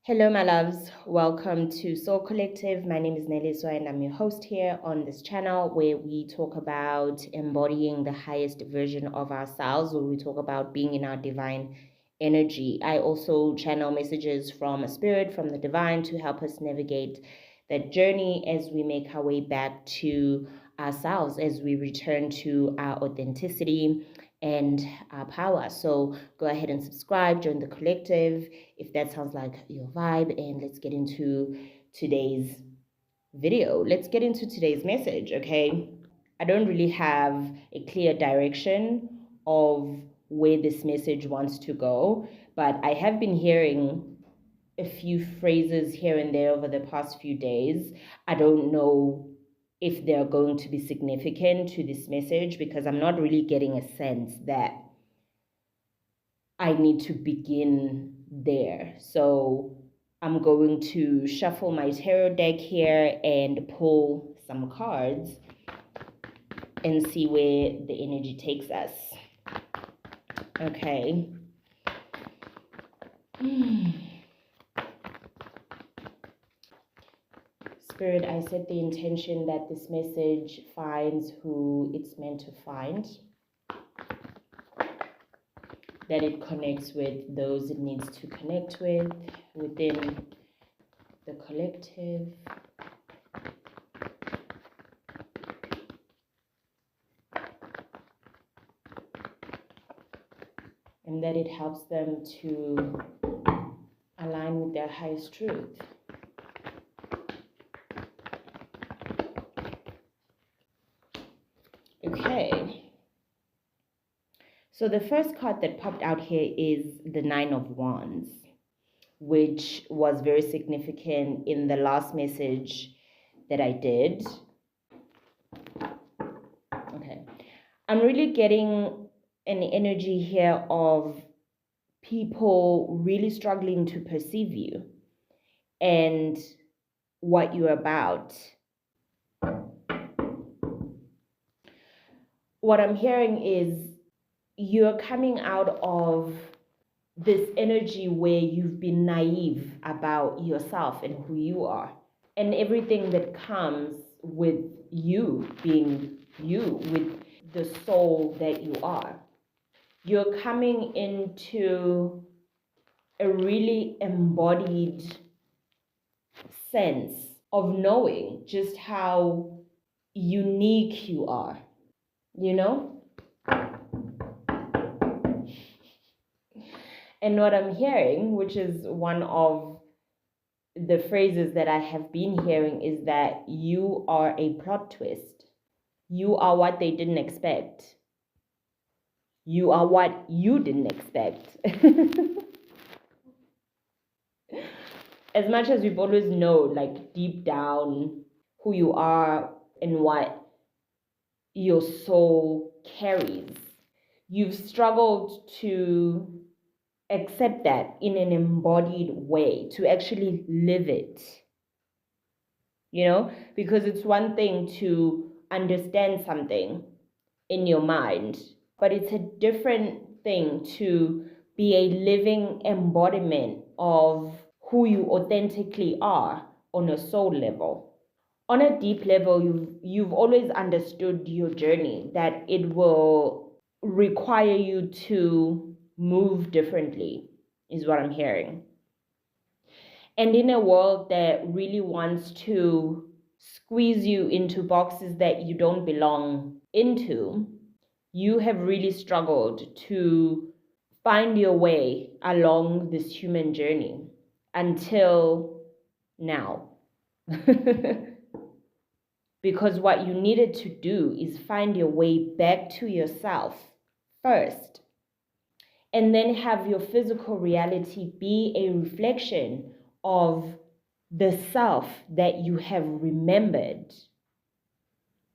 Hello, my loves. Welcome to Soul Collective. My name is Neliswa and I'm your host here on this channel where we talk about embodying the highest version of ourselves, where we talk about being in our divine energy. I also channel messages from a spirit, from the divine, to help us navigate that journey as we make our way back to ourselves, as we return to our authenticity and our power. So go ahead and subscribe, join the collective if that sounds like your vibe, and let's get into today's video. Let's get into today's message, okay? I don't really have a clear direction of where this message wants to go, but I have been hearing a few phrases here and there over the past few days. I don't know if they're going to be significant to this message because I'm not really getting a sense that I need to begin there. So I'm going to shuffle my tarot deck here and pull some cards and see where the energy takes us. Okay. Spirit, I set the intention that this message finds who it's meant to find, that it connects with those it needs to connect with within the collective. And that it helps them to align with their highest truth. Okay. So the first card that popped out here is the Nine of Wands, which was very significant in the last message that I did. Okay. I'm really getting an energy here of people really struggling to perceive you and what you're about. What I'm hearing is you're coming out of this energy where you've been naive about yourself and who you are and everything that comes with you being you, with the soul that you are. You're coming into a really embodied sense of knowing just how unique you are, you know? And what I'm hearing, which is one of the phrases that I have been hearing, is that you are a plot twist. You are what they didn't expect. You are what you didn't expect. As much as we've always known, like deep down, who you are and what your soul carries, you've struggled to accept that in an embodied way, to actually live it, you know, because it's one thing to understand something in your mind, but it's a different thing to be a living embodiment of who you authentically are on a soul level. On a deep level, you've always understood your journey, that it will require you to move differently, is what I'm hearing. And in a world that really wants to squeeze you into boxes that you don't belong into, you have really struggled to find your way along this human journey until now. Because what you needed to do is find your way back to yourself first, and then have your physical reality be a reflection of the self that you have remembered,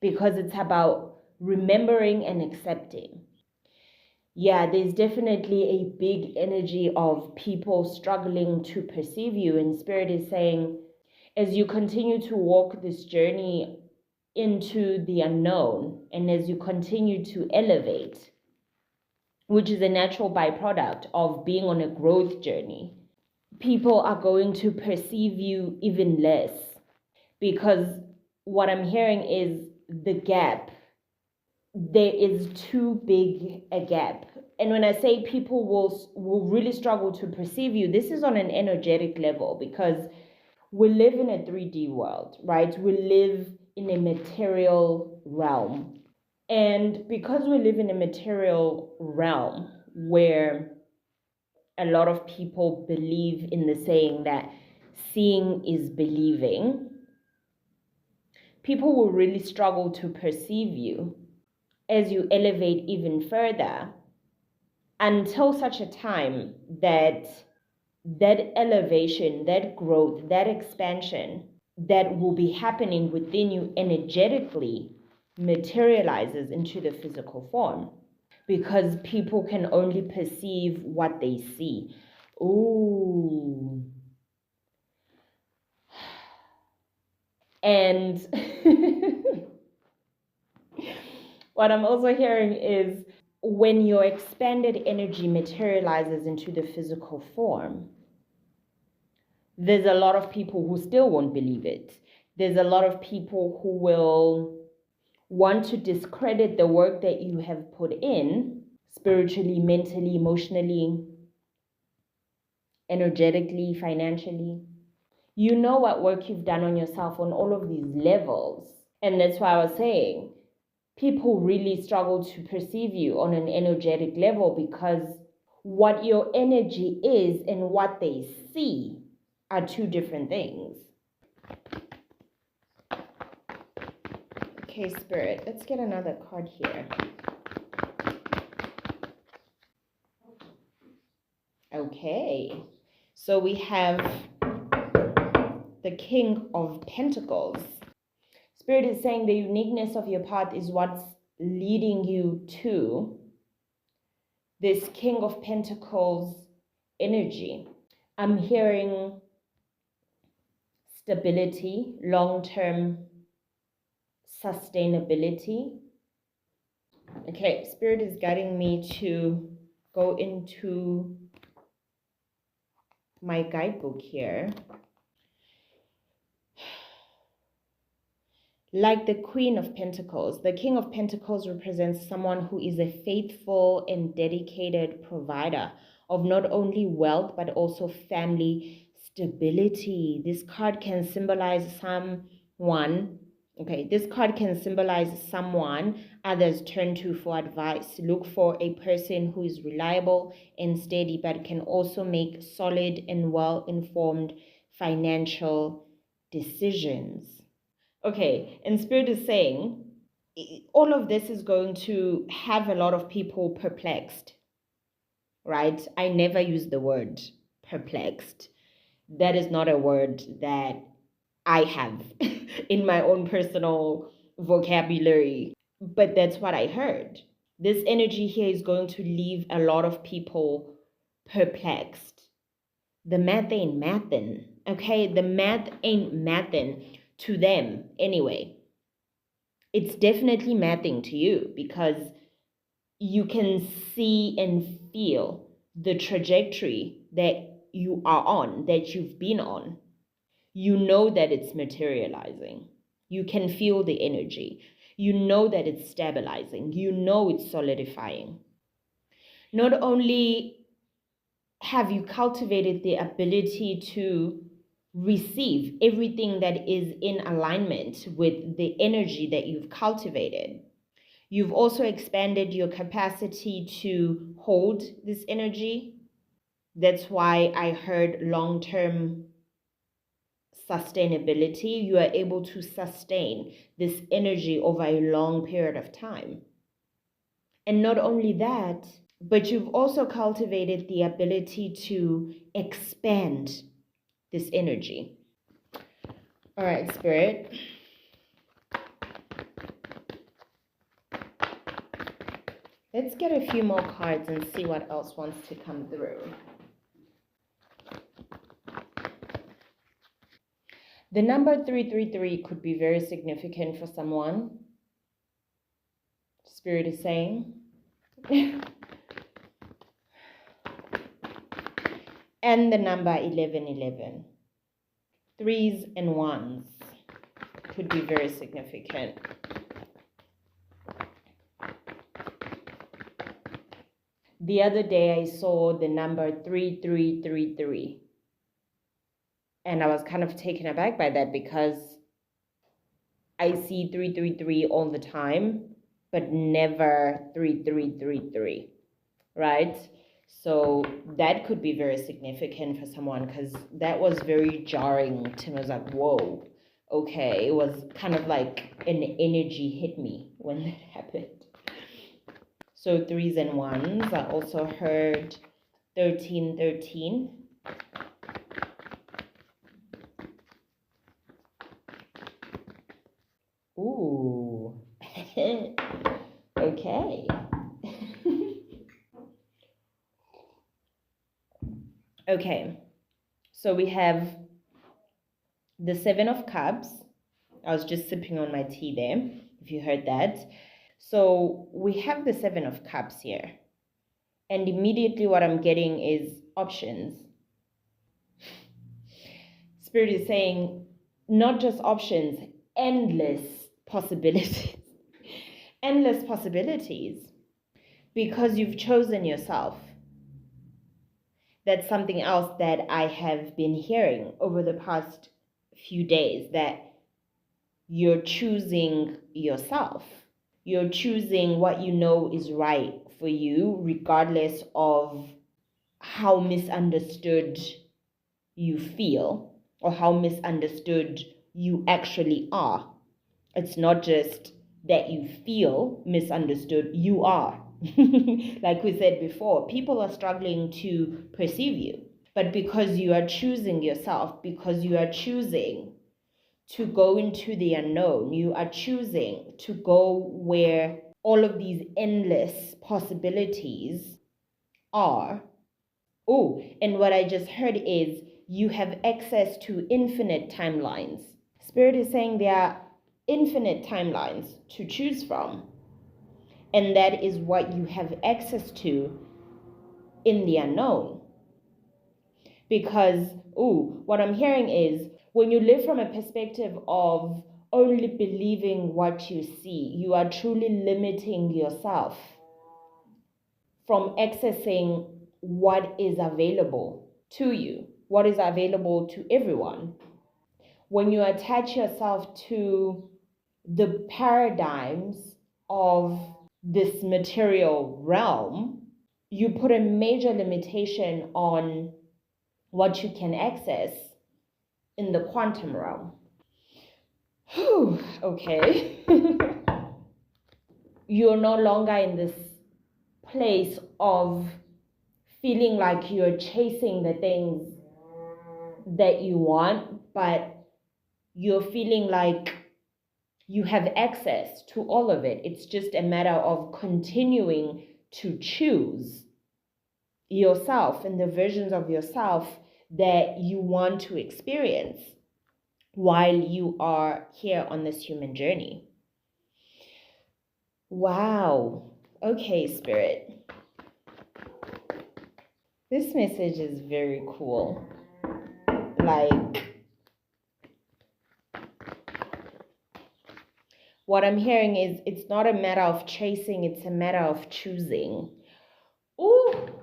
because it's about remembering and accepting. Yeah, there's definitely a big energy of people struggling to perceive you, and Spirit is saying, as you continue to walk this journey into the unknown, and as you continue to elevate, which is a natural byproduct of being on a growth journey, people are going to perceive you even less, because what I'm hearing is the gap. There is too big a gap. And when I say people will really struggle to perceive you, this is on an energetic level, because we live in a 3D world, right? We live in a material realm. And because we live in a material realm where a lot of people believe in the saying that seeing is believing, people will really struggle to perceive you as you elevate even further, until such a time that that elevation, that growth, that expansion that will be happening within you energetically materializes into the physical form, because people can only perceive what they see. Ooh. And what I'm also hearing is, when your expanded energy materializes into the physical form, there's a lot of people who still won't believe it. There's a lot of people who will want to discredit the work that you have put in, spiritually, mentally, emotionally, energetically, financially. You know what work you've done on yourself on all of these levels. And that's why I was saying, people really struggle to perceive you on an energetic level, because what your energy is and what they see are two different things. Okay, Spirit, let's get another card here. Okay, so we have the King of Pentacles. Spirit is saying the uniqueness of your path is what's leading you to this King of Pentacles energy. I'm hearing stability, long-term sustainability. Okay, Spirit is guiding me to go into my guidebook here. Like the Queen of Pentacles, the King of Pentacles represents someone who is a faithful and dedicated provider of not only wealth, but also family stability. This card can symbolize someone. Okay, this card can symbolize someone others turn to for advice. Look for a person who is reliable and steady, but can also make solid and well-informed financial decisions. Okay, and Spirit is saying all of this is going to have a lot of people perplexed, right? I never use the word perplexed. That is not a word that I have in my own personal vocabulary, but that's what I heard. This energy here is going to leave a lot of people perplexed. The math ain't mathin', okay? The math ain't mathin' to them anyway. It's definitely mathing to you, because you can see and feel the trajectory that you are on, that you've been on. You know that it's materializing. You can feel the energy. You know that it's stabilizing. You know it's solidifying. Not only have you cultivated the ability to receive everything that is in alignment with the energy that you've cultivated, you've also expanded your capacity to hold this energy. That's why I heard long-term sustainability. You are able to sustain this energy over a long period of time. And not only that, but you've also cultivated the ability to expand this energy. All right, Spirit. Let's get a few more cards and see what else wants to come through. The number 333 could be very significant for someone. Spirit is saying. and the number 1111. Threes and ones could be very significant. The other day I saw the number 3333. And I was kind of taken aback by that because I see 333 all the time, but never 3333, right? So that could be very significant for someone because that was very jarring to me. I was like, whoa, okay. It was kind of like an energy hit me when that happened. So threes and ones. I also heard 1313. Ooh. Okay. Okay. So we have the Seven of Cups. I was just sipping on my tea there, if you heard that. So we have the Seven of Cups here. And immediately what I'm getting is options. Spirit is saying, not just options, endless possibilities. Endless possibilities. Because you've chosen yourself. That's something else that I have been hearing over the past few days, that you're choosing yourself. You're choosing what you know is right for you, regardless of how misunderstood you feel or how misunderstood you actually are. It's not just that you feel misunderstood, you are. Like we said before, people are struggling to perceive you. But because you are choosing yourself, because you are choosing to go into the unknown, you are choosing to go where all of these endless possibilities are. Oh, and what I just heard is you have access to infinite timelines. Spirit is saying there are infinite timelines to choose from. And that is what you have access to in the unknown. Because, what I'm hearing is when you live from a perspective of only believing what you see, you are truly limiting yourself from accessing what is available to you, what is available to everyone. When you attach yourself to the paradigms of this material realm, you put a major limitation on what you can access in the quantum realm. Whew, okay. You're no longer in this place of feeling like you're chasing the things that you want, but you're feeling like you have access to all of it. It's just a matter of continuing to choose yourself and the versions of yourself that you want to experience while you are here on this human journey. Wow. Okay, Spirit. This message is very cool. Like, what I'm hearing is it's not a matter of chasing, it's a matter of choosing. Ooh.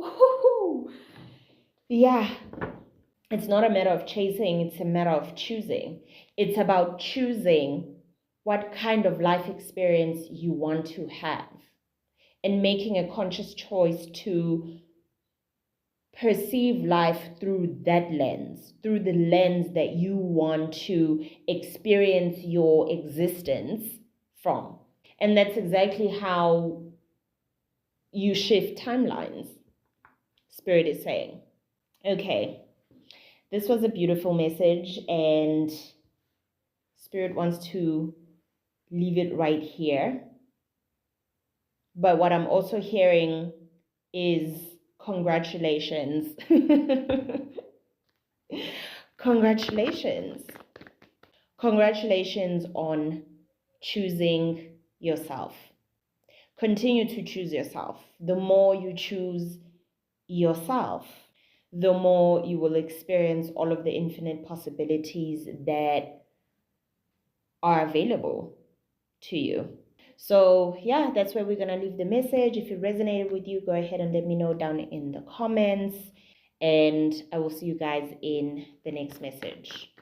Ooh. Yeah. It's not a matter of chasing, it's a matter of choosing. It's about choosing what kind of life experience you want to have and making a conscious choice to perceive life through that lens, through the lens that you want to experience your existence from. And that's exactly how you shift timelines, Spirit is saying. Okay, this was a beautiful message, and Spirit wants to leave it right here. But what I'm also hearing is congratulations. Congratulations. Congratulations on choosing yourself. Continue to choose yourself. The more you choose yourself, the more you will experience all of the infinite possibilities that are available to you. So yeah, that's where we're going to leave the message. If it resonated with you, go ahead and let me know down in the comments, and I will see you guys in the next message.